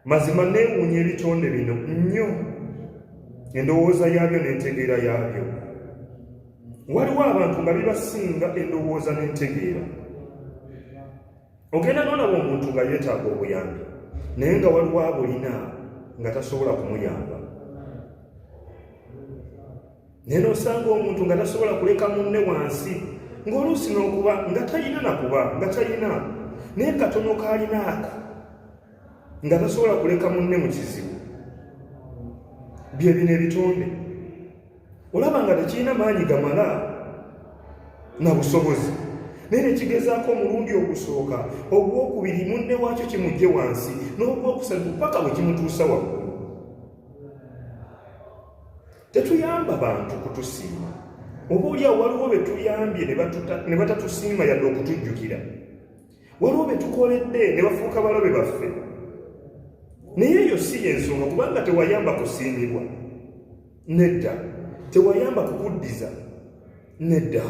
mazima neewuunya ebitonde bino nnyo, endowooza yaabyo n'entegeera yaabyo. Waliwo abantu nga bibasinga endowooza n'entegeera. Ogenda n'olaba omuntu nga yeetaaga obuyambi naye nga waliwo abulina nga tasobola kumuyamba. Naye n'osanga omuntu nga tasobola kuleka munne wansi, ng'oluusi n'okuba nga talina nakuba nga talina naye katono k'alina ako nga tasobola kuleka munne mu kizibu. Bye bino ebitonde olaba nga tekirina maanyi gamala na busobozi, naye ne kigezaako omulundi ogusooka, ogwokubiri munne waakyo kimugye wansi, n'ogwokusatu paka bwe kimutuusa waggulu. Tetuyamba bantu kutusiima. Oba oliawo waliwo be tuyambye ne batatusiima yadde okutujjukira. Waliwo be tukoledde ne bafuuka balabe baffe. Naye eyo si y'ensonga, kubanga tewayamba kusiimibwa. Nedda. Tewayamba kukuddiza. Nedda.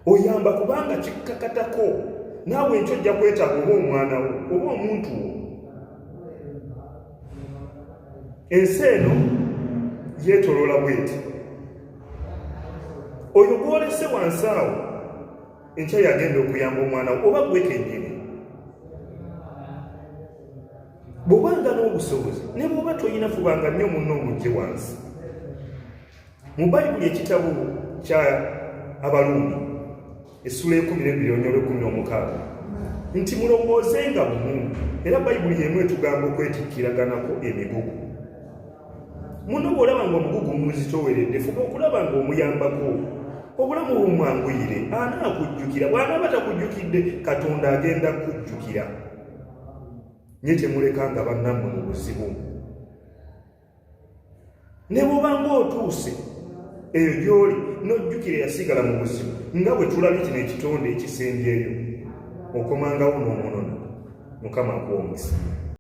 Oyamba kubanga kikkakatako naawe enkyo ojja kwetaaga oba omwana wo oba omuntu wo. Ensi eno yeetoloola bweti. Oyo gw'olese wansi awo enkya yagenda okuyamba omwana wo oba gwe kennyini. Bw'obanga n'obusobozi ne bw'oba toyina fubanga nnyo munno omugye wansi. Mu Bayibuli ekitabo kya Abaluumi essula 12:16 nti mulowoozenga bumu, era Bayibuli y'emu etugamba okwetikkiraganako emigugu. Muno bw'olaba ng'omugugu muzitooweredde, fuba okulaba ng'omuyambako obulamu bumwanguyire. Anaakujjukira, bw'anaaba takujjukidde Katonda agenda kujjukira. Nye temulekanga bannammwe mu buzibu. Ne bw'obanga otuuse eyo gy'oli n'ojjukira yasigala mu buzibu, nga bwe tulabye kino ekitonde ekisembyeyo, okomangawo n'omunona. Mukama akuwa omukisa.